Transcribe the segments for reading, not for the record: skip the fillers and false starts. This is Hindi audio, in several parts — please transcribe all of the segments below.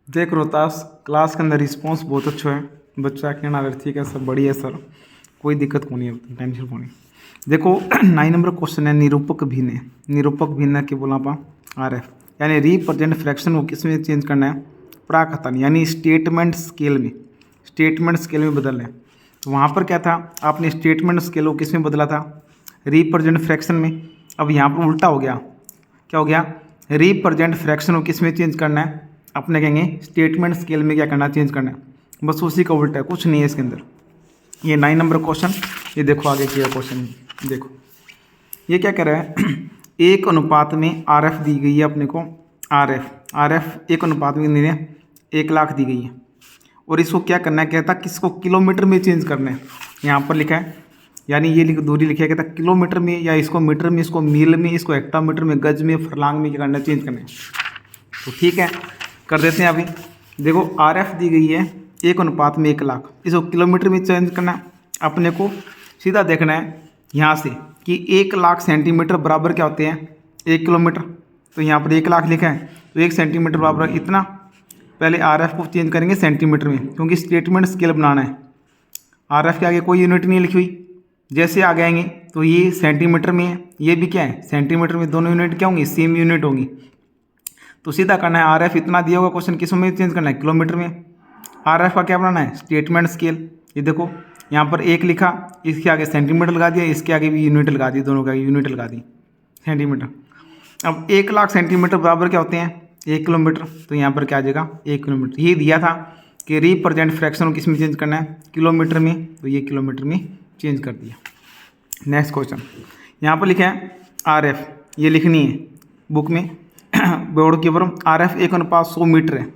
देख रोहतास क्लास के अंदर रिस्पांस बहुत अच्छा है। बच्चा कहना अगर ठीक है सब बढ़िया है सर, कोई दिक्कत को नहीं है, टेंशन को नहीं। देखो 9 नंबर क्वेश्चन है निरूपक भिन्न। निरूपक भिन्न के बोला पा आर एफ यानी रिप्रेजेंट फ्रैक्शन को किस में चेंज करना है, प्राकथन यानी स्टेटमेंट स्केल में, स्टेटमेंट स्केल में बदलना है। तो वहाँ पर क्या था, आपने स्टेटमेंट स्केल को किस में बदला था, रिप्रेजेंट फ्रैक्शन में। अब यहाँ पर उल्टा हो गया, क्या हो गया, रिप्रेजेंट फ्रैक्शन को किस में चेंज करना है, अपने कहेंगे स्टेटमेंट स्केल में क्या करना है, चेंज करना है। बस उसी का उल्टा है, कुछ नहीं है इसके अंदर। ये 9 नंबर क्वेश्चन, ये देखो आगे किया क्वेश्चन, देखो ये क्या कह रहा है एक अनुपात में आर एफ दी गई है अपने को, आर एफ एक अनुपात में कितनी है, 1 लाख दी गई है। और इसको क्या करना है, कहता किसको किलोमीटर में चेंज करना है। यहाँ पर लिखा है यानी ये दूरी लिखा है, कहता किलोमीटर में या इसको मीटर में, इसको मील में, इसको हेक्टोमीटर में, गज में, फरलांग में क्या करना है, चेंज करना है। तो ठीक है कर देते हैं। अभी देखो आर एफ दी गई है 1 अनुपात में 1 लाख, इसको किलोमीटर में चेंज करना है। अपने को सीधा देखना है यहाँ से कि 1 लाख सेंटीमीटर बराबर क्या होते हैं, 1 किलोमीटर। तो यहाँ पर 1 लाख लिखा है, तो 1 सेंटीमीटर बराबर इतना। पहले आर एफ को चेंज करेंगे सेंटीमीटर में, क्योंकि स्टेटमेंट स्केल बनाना है। आर एफ के आगे कोई यूनिट नहीं लिखी हुई, जैसे आ जाएंगे तो ये सेंटीमीटर में है, ये भी क्या है सेंटीमीटर में, दोनों यूनिट क्या होंगी, सेम यूनिट होंगी। तो सीधा करना है, आर एफ इतना दिया होगा क्वेश्चन, किस में चेंज करना है, किलोमीटर में। आर एफ का क्या बनाना है, स्टेटमेंट स्केल। ये देखो यहाँ पर 1 लिखा, इसके आगे सेंटीमीटर लगा दिया, इसके आगे भी यूनिट लगा दी, दोनों के आगे यूनिट लगा दी, सेंटीमीटर। अब 1 लाख सेंटीमीटर बराबर क्या होते हैं, 1 किलोमीटर। तो यहाँ पर क्या आ जाएगा, 1 किलोमीटर। ये दिया था कि रिप्रेजेंट फ्रैक्शन किस में चेंज करना है, किलोमीटर में, तो ये किलोमीटर में चेंज कर दिया। नेक्स्ट क्वेश्चन यहाँ पर लिखा है आर एफ, ये लिखनी है बुक में बोर्ड के ऊपर। आर एफ 1 अनुपात 100 मीटर है।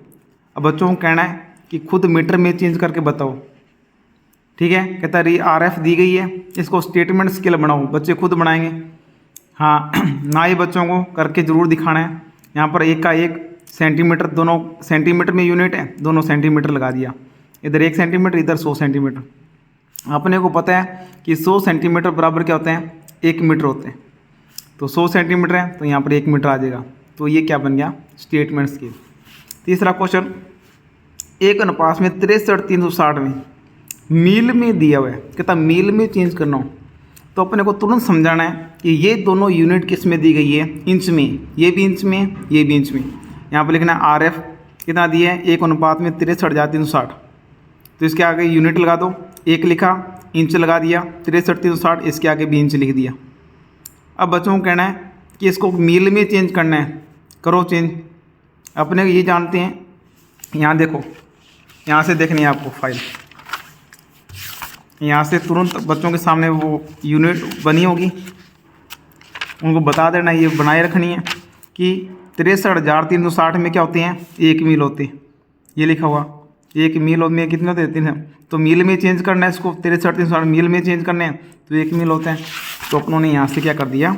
अब बच्चों को कहना है कि खुद मीटर में चेंज करके बताओ। ठीक है, कहता है आर एफ दी गई है, इसको स्टेटमेंट स्केल बनाओ। बच्चे खुद बनाएंगे, हाँ ना ही बच्चों को करके ज़रूर दिखाना है। यहाँ पर 1 का 1 सेंटीमीटर, दोनों सेंटीमीटर में यूनिट है, दोनों सेंटीमीटर लगा दिया। इधर 1 सेंटीमीटर, इधर 100 सेंटीमीटर। अपने को पता है कि 100 सेंटीमीटर बराबर क्या होते हैं, 1 मीटर होते हैं। तो 100 सेंटीमीटर है, तो यहाँ पर 1 मीटर आ जाएगा। तो ये क्या बन गया, स्टेटमेंट स्केल। तीसरा क्वेश्चन 1 अनुपात में 63,360 में मील में दिया हुआ है, कहता मील में चेंज करना हो। तो अपने को तुरंत समझाना है कि ये दोनों यूनिट किस में दी गई है, इंच में। ये भी इंच में, ये भी इंच में। यहाँ पर लिखना है आर एफ कितना दिया है, 1 अनुपात में 63,360। तो इसके आगे यूनिट लगा दो, 1 लिखा, इंच लगा दिया, 63,360, इसके आगे भी इंच लिख दिया। अब बच्चों को कहना है कि इसको मील में चेंज करना है, करो चेंज। अपने ये जानते हैं, यहाँ देखो, यहाँ से देखनी है आपको फाइल, यहाँ से तुरंत बच्चों के सामने वो यूनिट बनी होगी, उनको बता देना, ये बनाए रखनी है कि 63,360 में क्या होते हैं, 1 मील होते हैं। ये लिखा हुआ 1 मील में कितने होते हैं, 3 है। तो मील में चेंज करना है इसको, 63,360 मील में चेंज करने हैं, तो 1 मील होते हैं। तो अपनों ने यहाँ से क्या कर दिया,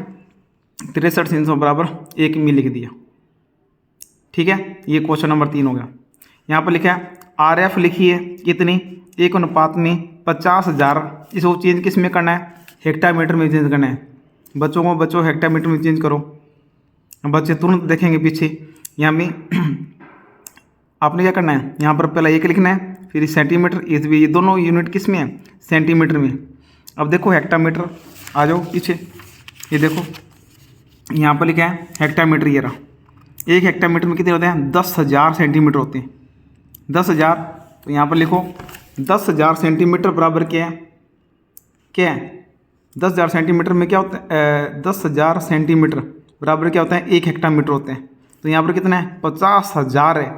63,300 बराबर 1 मील लिख दिया। ठीक है, ये क्वेश्चन नंबर 3 हो गया। यहाँ पर लिखा है आर एफ लिखी है कितनी, 1 अनुपात में 50,000। इसको चेंज किस में करना है, हेक्टामीटर में चेंज करना है। बच्चों हेक्टामीटर में चेंज करो। बच्चे तुरंत देखेंगे पीछे, यहाँ में आपने क्या करना है, यहाँ पर पहले 1 लिखना है, फिर सेंटीमीटर, ये दोनों यूनिट किस में है, सेंटीमीटर में। अब देखो हेक्टामीटर, आ जाओ पीछे, ये देखो यहाँ पर लिखा है हेक्टामीटर। ये रहा, 1 हेक्टामीटर में कितने होते हैं, 10,000 सेंटीमीटर होते हैं। 10,000, तो यहाँ पर लिखो 10,000 सेंटीमीटर बराबर क्या है, क्या है 10,000 सेंटीमीटर में क्या होता है, 10,000 सेंटीमीटर बराबर क्या होता है, 1 हेक्टामीटर होते हैं। तो यहाँ पर कितना है, 50,000 है।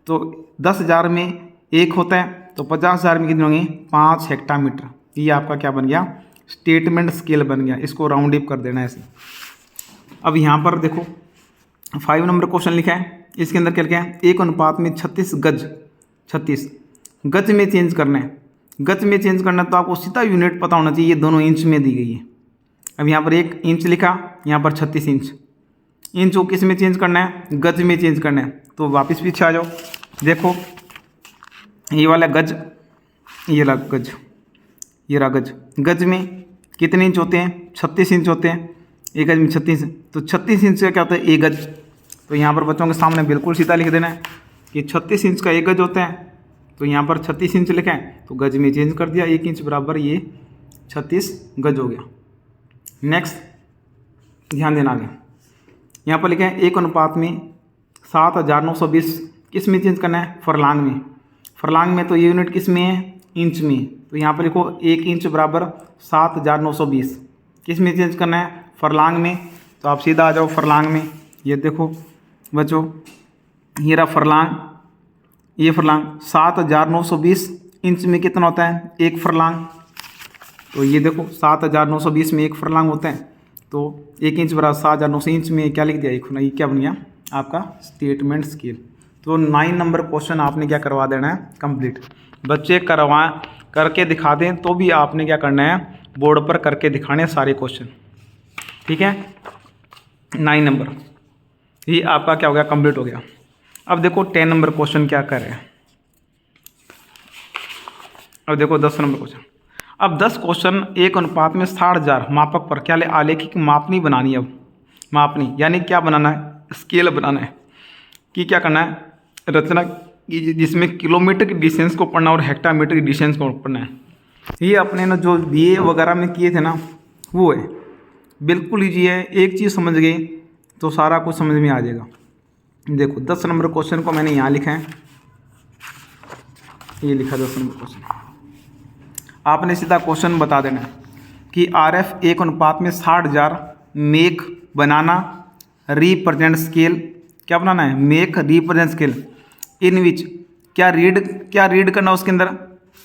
तो 10,000 में 1 होता है, तो 50,000 में कितने होंगे, 5 हेक्टामीटर। ये आपका क्या बन गया, स्टेटमेंट स्केल बन गया। इसको राउंड अप कर देना है ऐसे। अब यहाँ पर देखो 5 नंबर क्वेश्चन लिखा है, इसके अंदर क्या लिखा है, 1 अनुपात में 36 गज, 36 गज में चेंज करना है। गज में चेंज करना है तो आपको सीधा यूनिट पता होना चाहिए, ये दोनों इंच में दी गई है। अब यहाँ पर 1 इंच लिखा, यहाँ पर 36 इंच। इंच को किस में चेंज करना है, गज में चेंज करना है। तो वापस पीछे आ जाओ, देखो ये वाला गज, ये रहा गज, ये रहा गज। गज में कितने इंच होते हैं, 36 इंच होते हैं। 1 गज में 36, तो 36 इंच का क्या होता है, 1 गज। तो यहाँ पर बच्चों के सामने बिल्कुल सीधा लिख देना है कि 36 इंच का 1 गज होता है, तो यहाँ पर 36 इंच लिखा है तो गज में चेंज कर दिया, 1 इंच बराबर ये 36 गज हो गया। नेक्स्ट ध्यान देना आगे, यहाँ पर लिखा है 1 अनुपात में 7920 किस में चेंज करना है, फरलांग में। फरलांग में तो ये यूनिट किस में है, इंच में, तो यहाँ पर लिखो 1 इंच बराबर 7920 किस में चेंज करना है, फरलांग में। तो आप सीधा आ जाओ फरलांग में, ये देखो बच्चों ये रहा फरलांग, ये फरलांग 7920 इंच में कितना होता है, 1 फरलांग। तो ये देखो 7920 में 1 फरलांग होता है, तो 1 इंच बराबर 7900 इंच में क्या लिख दिया, एक ये क्या बन गया आपका स्टेटमेंट स्केल। तो 9 नंबर क्वेश्चन आपने क्या करवा देना है, कंप्लीट। बच्चे करके दिखा दें तो भी आपने क्या करना है, बोर्ड पर करके दिखाने सारे क्वेश्चन, ठीक है। 9 नंबर ये आपका क्या हो गया, कंप्लीट हो गया। अब देखो 10 नंबर क्वेश्चन क्या कर रहे हैं। अब देखो 10 नंबर क्वेश्चन। अब 10 क्वेश्चन 1 अनुपात में 60,000 मापक पर क्या आलेखी मापनी बनानी है। अब मापनी यानी क्या बनाना है, स्केल बनाना है कि क्या करना है, रचना जिसमें किलोमीटर की डिस्टेंस को पढ़ना और हेक्टामीटर की डिस्टेंस को पढ़ना है। ये अपने ना जो बीए वगैरह में किए थे ना वो है, बिल्कुल ईजी है। एक चीज़ समझ गए तो सारा कुछ समझ में आ जाएगा। देखो 10 नंबर क्वेश्चन को मैंने यहाँ लिखा है, ये लिखा 10 नंबर क्वेश्चन। आपने सीधा क्वेश्चन बता देना है कि RF 1 अनुपात में 60,000 मेक बनाना रिप्रेजेंट स्केल, क्या बनाना है, मेक रिप्रेजेंट स्केल इन विच क्या रीड करना, उसके अंदर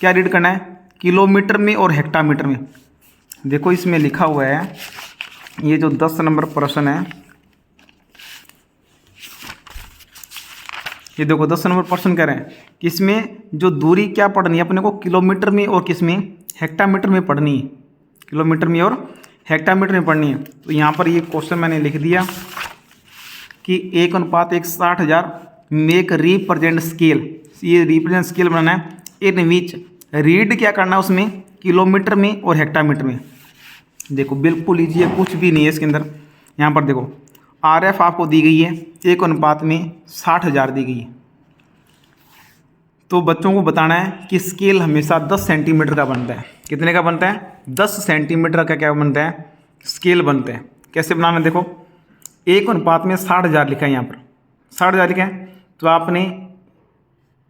क्या रीड करना है, किलोमीटर में और हेक्टामीटर में। देखो इसमें लिखा हुआ है, ये जो 10 नंबर प्रश्न है, ये देखो 10 नंबर प्रश्न कह रहे हैं कि इसमें जो दूरी क्या पढ़नी है अपने को, किलोमीटर में और किस में, हेक्टामीटर में पढ़नी है, किलोमीटर में और हेक्टामीटर में पढ़नी है। तो यहाँ पर ये क्वेश्चन मैंने लिख दिया कि 1 अनुपात 1 60,000 मेक रिप्रेजेंट स्केल, ये रिप्रेजेंट स्केल बनाना है इन विच रीड क्या करना है उसमें, किलोमीटर में और हेक्टामीटर में। देखो बिल्कुल ईजी है, कुछ भी नहीं है इसके अंदर। यहाँ पर देखो RF आपको दी गई है 1 अनुपात में 60,000 दी गई है, तो बच्चों को बताना है कि स्केल हमेशा 10 सेंटीमीटर का बनता है। कितने का बनता है, 10 सेंटीमीटर का क्या बनता है, स्केल बनता है। कैसे बनाना है, देखो 1 अनुपात में 60,000 लिखा है, यहाँ पर 60,000 लिखा है, तो आपने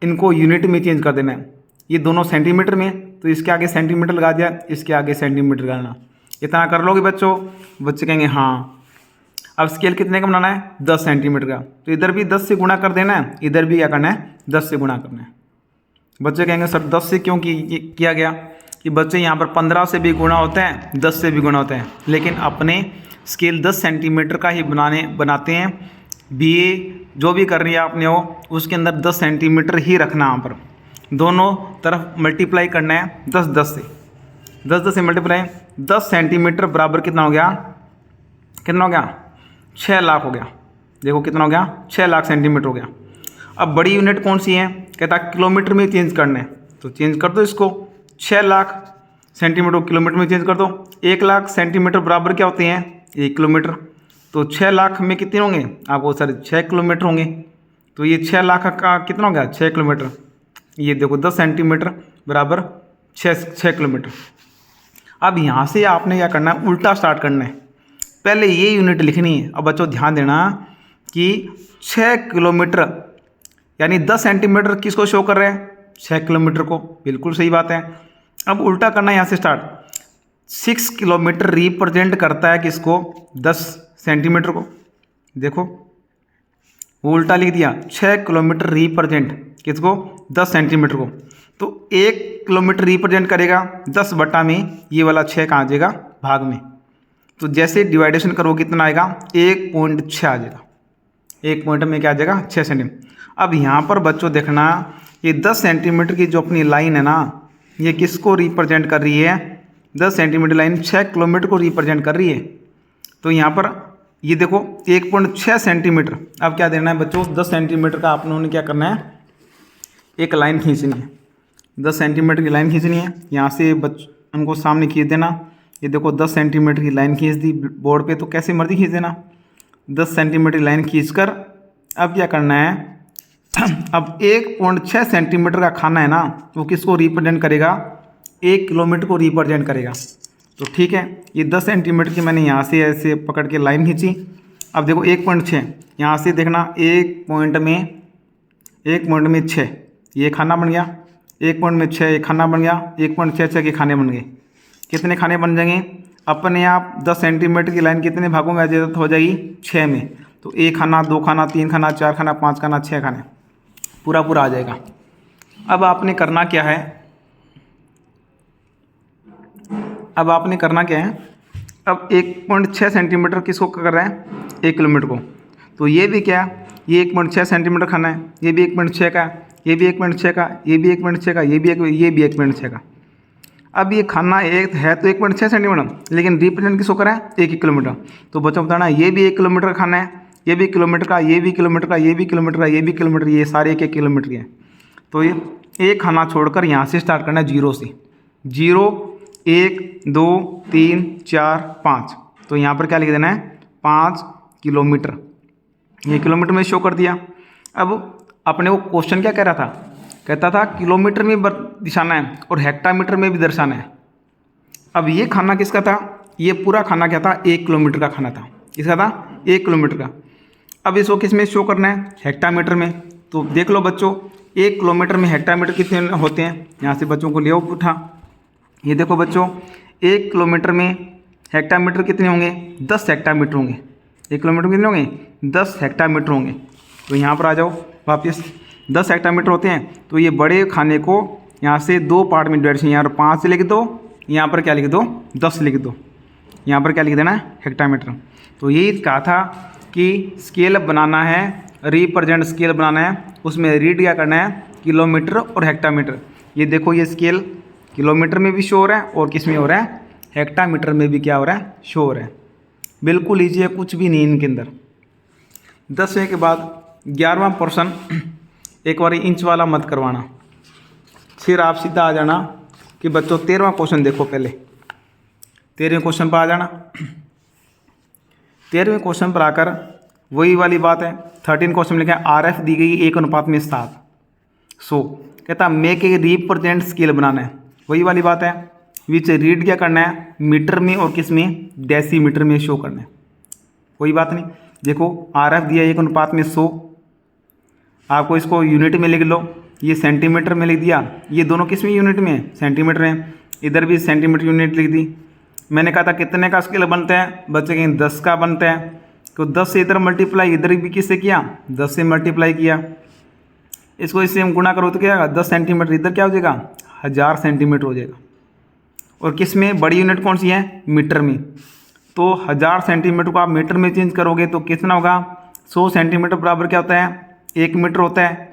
इनको यूनिट में चेंज कर देना है। ये दोनों सेंटीमीटर में, तो इसके आगे सेंटीमीटर लगा दिया, इसके आगे सेंटीमीटर लगाना। इतना कर लोगे बच्चों, बच्चे कहेंगे हाँ। अब स्केल कितने का बनाना है, 10 सेंटीमीटर का, तो इधर भी 10 से गुणा कर देना है, इधर भी क्या करना है, 10 से गुणा करना है। बच्चे कहेंगे सर 10 से क्यों किया गया, कि बच्चे यहाँ पर 15 से भी गुणा होता है, 10 से भी गुणा होता है, लेकिन अपने स्केल 10 सेंटीमीटर का ही बनाते हैं। बीए जो भी कर रही है आपने वो, उसके अंदर 10 सेंटीमीटर ही रखना, यहाँ पर दोनों तरफ मल्टीप्लाई करना है 10 से, 10 से मल्टीप्लाई 10 सेंटीमीटर बराबर कितना हो गया, 6 लाख हो गया। देखो कितना हो गया, 6 लाख सेंटीमीटर हो गया। अब बड़ी यूनिट कौन सी है, कहता है किलोमीटर में चेंज करना है, तो चेंज कर दो इसको, 6 लाख सेंटीमीटर को किलोमीटर में चेंज कर दो। 1 लाख सेंटीमीटर बराबर क्या होते हैं, 1 किलोमीटर, तो 6 लाख में कितने होंगे आपको, सर 6 किलोमीटर होंगे। तो ये 6 लाख का कितना हो गया, 6 किलोमीटर। ये देखो 10 सेंटीमीटर बराबर 6 किलोमीटर। अब यहाँ से आपने क्या करना है, उल्टा स्टार्ट करना है, पहले ये यूनिट लिखनी है। अब बच्चों ध्यान देना कि 6 किलोमीटर यानी 10 सेंटीमीटर किसको शो कर रहे हैं, 6 किलोमीटर को, बिल्कुल सही बात है। अब उल्टा करना है यहाँ से स्टार्ट, 6 किलोमीटर रिप्रेजेंट करता है किसको, 10 सेंटीमीटर को। देखो वो उल्टा लिख दिया, 6 किलोमीटर रिप्रेजेंट किसको, 10 सेंटीमीटर को। तो 1 किलोमीटर रिप्रेजेंट करेगा 10 बटा में, ये वाला 6 कहाँ आ जाएगा, भाग में। तो जैसे डिवाइडेशन करोगे कितना आएगा, 1.6 आ जाएगा। 1 पॉइंट में क्या आ जाएगा, 6 सेंटीमीटर। अब यहाँ पर बच्चों देखना, ये 10 सेंटीमीटर की जो अपनी लाइन है ना, ये किसको रिप्रेजेंट कर रही है, 10 सेंटीमीटर लाइन 6 किलोमीटर को रिप्रेजेंट कर रही है। तो यहाँ पर ये देखो 1.6 सेंटीमीटर। अब क्या देना है बच्चों, 10 सेंटीमीटर का आप लोगों ने क्या करना है, एक लाइन खींचनी है, 10 सेंटीमीटर की लाइन खींचनी है। यहाँ से उनको सामने खींच देना। ये देखो 10 सेंटीमीटर की लाइन खींच दी बोर्ड पे, तो कैसे मर्जी खींच देना। 10 सेंटीमीटर की लाइन खींचकर अब क्या करना है, अब 1.6 सेंटीमीटर का खाना है ना, वो किसको रिप्रेजेंट करेगा? 1 किलोमीटर को रिप्रेजेंट करेगा। तो ठीक है, ये 10 सेंटीमीटर की मैंने यहाँ से ऐसे पकड़ के लाइन खींची। अब देखो 1.6, यहाँ से देखना 1 पॉइंट में 6 ये खाना बन गया, 1 पॉइंट में 6 ये खाना बन गया, 1.66 के खाने बन गए। कितने खाने बन जाएंगे? अपने आप 10 सेंटीमीटर की लाइन कितने भागों में विभाजित हो जाएगी? 6 में। तो 1 खाना, 2 खाना, 3 खाना, 4 खाना, 5 खाना, 6 खाने, पूरा आ जाएगा। अब आपने करना क्या है? अब 1.6 सेंटीमीटर किसको कर रहे हैं? 1 किलोमीटर को। तो ये भी क्या, ये 1.6 सेंटीमीटर खाना है, ये भी 1.6 का, ये भी 1.6 का, ये भी 1.6 का, ये भी 1.6 का। अब ये खाना एक है तो 1.6 सेंटीमीटर, लेकिन रिप्रेजेंट किसको करें? 1 किलोमीटर। तो बच्चों बताना, ये भी 1 किलोमीटर का खाना है, ये भी किलोमीटर का, ये भी किलोमीटर का, ये भी किलोमीटर का, ये भी किलोमीटर, ये सारे 1 किलोमीटर के। तो ये एक खाना छोड़कर यहाँ से स्टार्ट करना है 0 से। 0, 1, 2, 3, 4, 5। तो यहाँ पर क्या लिख देना है? 5 किलोमीटर। ये किलोमीटर में शो कर दिया। अब अपने को क्वेश्चन क्या कह रहा था? कहता था किलोमीटर में दर्शाना है और हेक्टामीटर में भी दर्शाना है। अब ये खाना किसका था? ये पूरा खाना क्या था? 1 किलोमीटर का खाना था। किसका था? 1 किलोमीटर का। अब इसको किस में शो करना है? हेक्टामीटर में। तो देख लो बच्चों, 1 किलोमीटर में हेक्टामीटर कितने होते हैं? यहाँ से बच्चों को ले उठा। ये देखो बच्चों, 1 किलोमीटर में हेक्टामीटर कितने होंगे? 10 हेक्टामीटर होंगे। 1 किलोमीटर कितने होंगे? 10 हेक्टामीटर होंगे। तो यहाँ पर आ जाओ वापस, 10 हेक्टामीटर होते हैं। तो ये बड़े खाने को यहाँ से 2 पार्ट में डिवाइड, यहाँ पर 5 लिख दो, यहाँ पर क्या लिख दो? 10 लिख दो। यहाँ पर क्या लिख देना है? हेक्टामीटर। तो यही कहा था कि स्केल बनाना है, रिप्रेजेंट स्केल बनाना है, उसमें रीड क्या करना है? किलोमीटर और हेक्टामीटर। ये देखो, ये स्केल किलोमीटर में भी शो हो रहा है और किस में हो रहा है? हेक्टामीटर में भी क्या हो रहा है? शो हो रहा है। बिल्कुल ईजी है, कुछ भी नहीं इनके अंदर। 10वें के बाद 11वां पोर्शन एक बार इंच वाला मत करवाना, फिर आप सीधा आ जाना कि बच्चों 13वां क्वेश्चन देखो। पहले 13वें क्वेश्चन पर आ जाना। 13वें क्वेश्चन पर आकर वही वाली बात है। 13 क्वेश्चन लिखा है RF दी गई 1:7। सो कहता मेक ए रिप्रेजेंट स्केल बनाना है, वही वाली बात है। विच रीड क्या करना है? मीटर में और किस में? डेसीमीटर में शो करना है। कोई बात नहीं। देखो RF दिया 1:100, आपको इसको यूनिट में लिख लो। ये सेंटीमीटर में लिख दिया, ये दोनों किस में? यूनिट में, सेंटीमीटर में। इधर भी सेंटीमीटर यूनिट लिख दी। मैंने कहा था कितने का स्केल बनता है? बच्चे कहें 10 का बनता है। तो 10 से इधर मल्टीप्लाई, इधर भी किससे किया? 10 से मल्टीप्लाई किया। इसको इससे हम गुणा करो तो क्या होगा? 10 सेंटीमीटर, इधर क्या हो जाएगा? 1000 सेंटीमीटर हो जाएगा। और किस में? बड़ी यूनिट कौन सी है? मीटर में। तो 1000 सेंटीमीटर को आप मीटर में चेंज करोगे तो कितना होगा? 100 सेंटीमीटर बराबर क्या होता है? 1 मीटर होता है।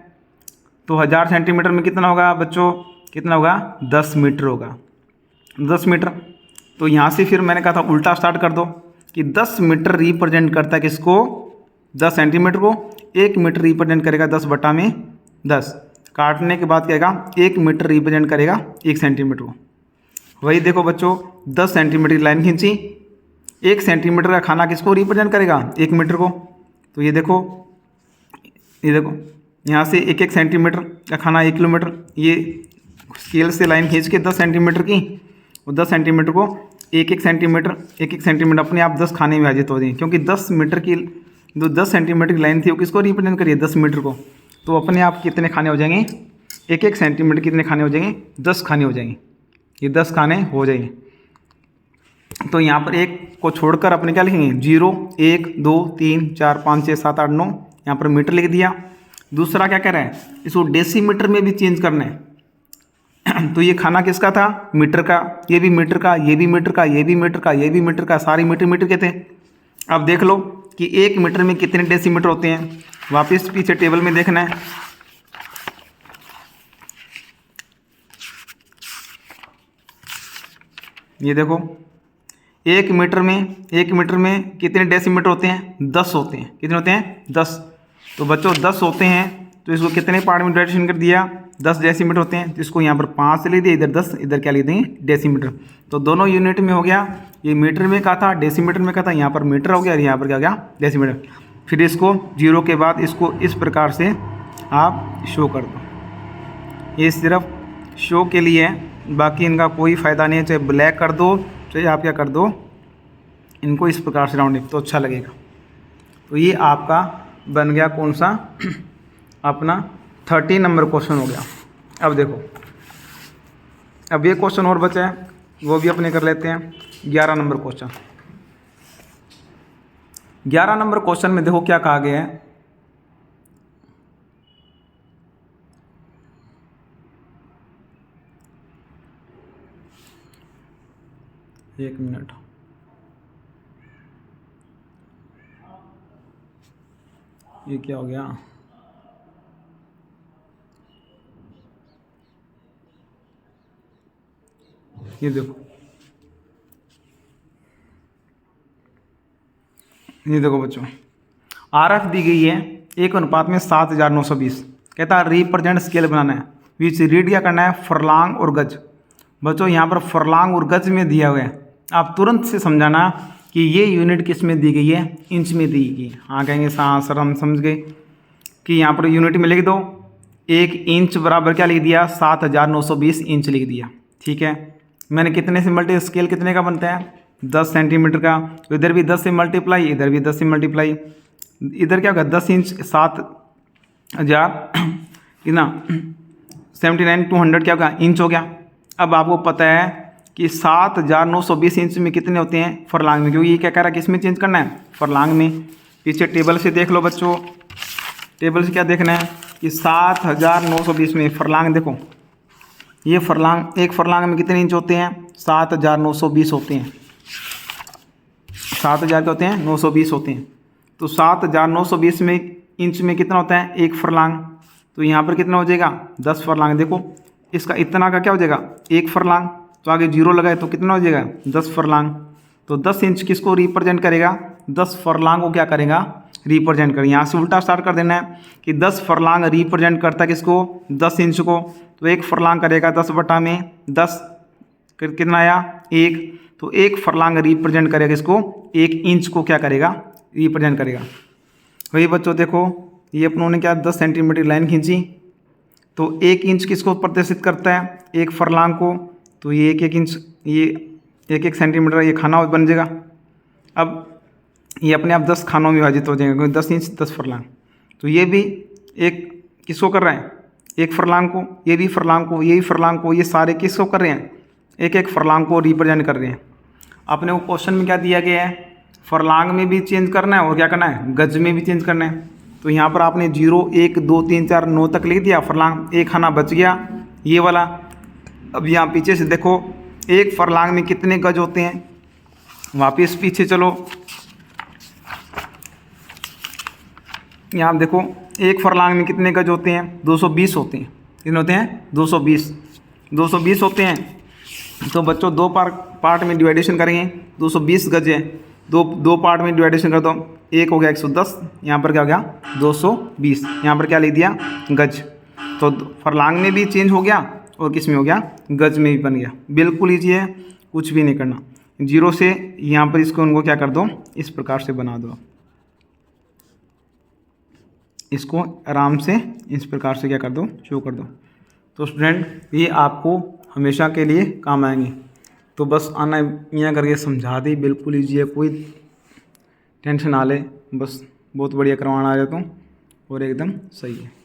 तो 1000 सेंटीमीटर में कितना होगा बच्चों? कितना होगा? 10 मीटर होगा। 10 मीटर। तो यहाँ से फिर मैंने कहा था उल्टा स्टार्ट कर दो कि 10 मीटर रिप्रेजेंट करता है किसको? 10 सेंटीमीटर को। 1 मीटर रिप्रेजेंट करेगा 10/10। काटने के बाद क्या आएगा? 1 मीटर रिप्रेजेंट करेगा 1 सेंटीमीटर को। वही देखो बच्चों, 10 सेंटीमीटर की लाइन खींची। 1 सेंटीमीटर का खाना किसको रिप्रेजेंट करेगा? 1 मीटर को। तो ये देखो यहाँ से 1 सेंटीमीटर का खाना 1 किलोमीटर। ये स्केल से लाइन खींच के 10 सेंटीमीटर की, और 10 सेंटीमीटर को 1 सेंटीमीटर अपने आप 10 खाने में विभाजित हो जाएंगे, क्योंकि 10 मीटर की जो 10 सेंटीमीटर की लाइन थी वो किसको रिप्रेजेंट करिए? 10 मीटर को। तो अपने आप कितने खाने हो जाएंगे? 1 सेंटीमीटर कितने खाने हो जाएंगे? 10 खाने हो जाएंगे। ये 10 खाने हो जाएंगे। तो यहाँ पर 1 को छोड़कर अपने क्या लिखेंगे? 0, 1, 2, 3, 4, 5, 6, 7, 8, 9। यहाँ पर मीटर लिख दिया। दूसरा क्या कह रहा है? इसको डेसीमीटर में भी चेंज करना है। तो ये खाना किसका था? मीटर का। ये भी मीटर का, ये भी मीटर का, ये भी मीटर का, ये भी मीटर का, सारी मीटर के थे। अब देख लो कि 1 मीटर में कितने डेसीमीटर होते हैं। वापस पीछे टेबल में देखना है। ये देखो 1 मीटर में कितने डेसीमीटर होते हैं? 10 होते हैं। कितने होते हैं? 10। तो बच्चों 10 होते हैं, तो इसको कितने पार्ट में डिवाइडेशन कर दिया? 10 डेसीमीटर होते हैं। तो इसको यहाँ पर 5 लिख दिया, इधर 10, इधर क्या लिख देंगे? डेसीमीटर। तो दोनों यूनिट में हो गया। ये मीटर में कहा था, डेसीमीटर में कहा था, यहाँ पर मीटर हो गया और यहाँ पर क्या हो गया? डेसीमीटर। फिर इसको 0 के बाद इसको इस प्रकार से आप शो कर दो। ये सिर्फ शो के लिए है, बाकी इनका कोई फ़ायदा नहीं है। चाहे ब्लैक कर दो, चाहे आप क्या कर दो, इनको इस प्रकार से राउंडिंग, तो अच्छा लगेगा। तो ये आपका बन गया कौन सा अपना 30 नंबर क्वेश्चन हो गया। अब देखो, अब ये क्वेश्चन और बचा है, वो भी अपने कर लेते हैं। 11 नंबर क्वेश्चन। 11 नंबर क्वेश्चन में देखो क्या कहा गया है। एक मिनट, ये क्या हो गया, ये देखो, ये देखो बच्चों, आरएफ दी गई है 1:7920। कहता है रिप्रेजेंट स्केल बनाना है, विच रीड क्या करना है, फरलांग और गज। बच्चों यहाँ पर फरलांग और गज में दिया हुआ है, आप तुरंत से समझाना कि ये यूनिट किस में दी गई है, इंच में दी गई है। हाँ कहेंगे हाँ सर हम समझ गए कि यहाँ पर यूनिट में लिख दो, 1 इंच बराबर क्या लिख दिया, 7920 इंच लिख दिया। ठीक है, मैंने कितने से मल्टी, स्केल कितने का बनता है, 10 सेंटीमीटर का, तो इधर भी 10 से मल्टीप्लाई, इधर भी 10 से मल्टीप्लाई, इधर क्या होगा 10 इंच 7000 कितना 79,200 क्या होगा इंच हो गया। अब आपको पता है कि 7920 इंच में कितने होते हैं फरलांग में, क्योंकि ये क्या कह रहा है, किस में चेंज करना है, फरलांग में। पीछे टेबल से देख लो बच्चों, टेबल से क्या देखना है कि 7920 में फरलांग देखो, ये फरलांग, एक फरलांग में कितने इंच होते हैं, 7920 होते हैं। 7000 के होते हैं 920 होते हैं, तो 7920 में इंच में कितना होता है, एक फरलांग। तो यहाँ पर कितना हो जाएगा, 10 फरलांग। देखो इसका इतना का क्या हो जाएगा, एक फरलांग, तो आगे जीरो लगाए तो कितना हो जाएगा, 10 फरलांग। तो 10 इंच किसको रिप्रेजेंट करेगा, 10 फरलांग को क्या करेगा, रिप्रेजेंट करेगा। यहाँ से उल्टा स्टार्ट कर देना है कि 10 फरलांग रिप्रेजेंट करता है किसको, 10 इंच को। तो एक फरलांग करेगा 10/10, कितना आया, 1। तो एक फरलांग रिप्रेजेंट करेगा इसको, 1 इंच को क्या करेगा, रिप्रेजेंट करेगा। वही बच्चों देखो, ये अपनों ने क्या 10 सेंटीमीटर लाइन खींची, तो 1 इंच किसको प्रदर्शित करता है, एक फरलांग को। तो ये 1 इंच, ये 1 सेंटीमीटर ये खाना बन जाएगा। अब ये अपने आप 10 खानों में विभाजित हो जाएगा, क्योंकि 10 इंच 10 फरलांग। तो ये भी एक किसको कर रहा है, एक फरलांग को, ये भी फरलांग को, ये भी फरलांग को, ये सारे किसको कर रहे हैं, एक एक फरलांग को रिप्रेजेंट कर रहे हैं। अपने को क्वेश्चन में क्या दिया गया है, फरलांग में भी चेंज करना है और क्या करना है, गज में भी चेंज करना है। तो यहाँ पर आपने 0 1 2 3 4 9 तक लिख दिया फरलांग, एक खाना बच गया ये वाला। अब यहाँ पीछे से देखो, एक फरलांग में कितने गज होते हैं, वापस पीछे चलो, यहाँ देखो एक फरलांग में कितने गज होते हैं, 220 होते हैं। कितने होते हैं, 220 होते हैं। तो बच्चों दो पार्ट में डिवाइडेशन करेंगे, 220 गज है, दो पार्ट में डिवाइडेशन कर दो, एक हो गया 110, यहाँ पर क्या हो गया 220, यहाँ पर क्या लिख दिया गज। तो फरलांग में भी चेंज हो गया और किस में हो गया, गज में भी बन गया। बिल्कुल ईजी है, कुछ भी नहीं करना, 0 से यहाँ पर इसको उनको क्या कर दो, इस प्रकार से बना दो, इसको आराम से इस प्रकार से क्या कर दो, शो कर दो। तो स्टूडेंट ये आपको हमेशा के लिए काम आएंगे। तो बस आना यहाँ करके समझा दी, बिल्कुल ईजी है, कोई टेंशन ना ले, बस बहुत बढ़िया करवाना आ जाता हूँ और एकदम सही है।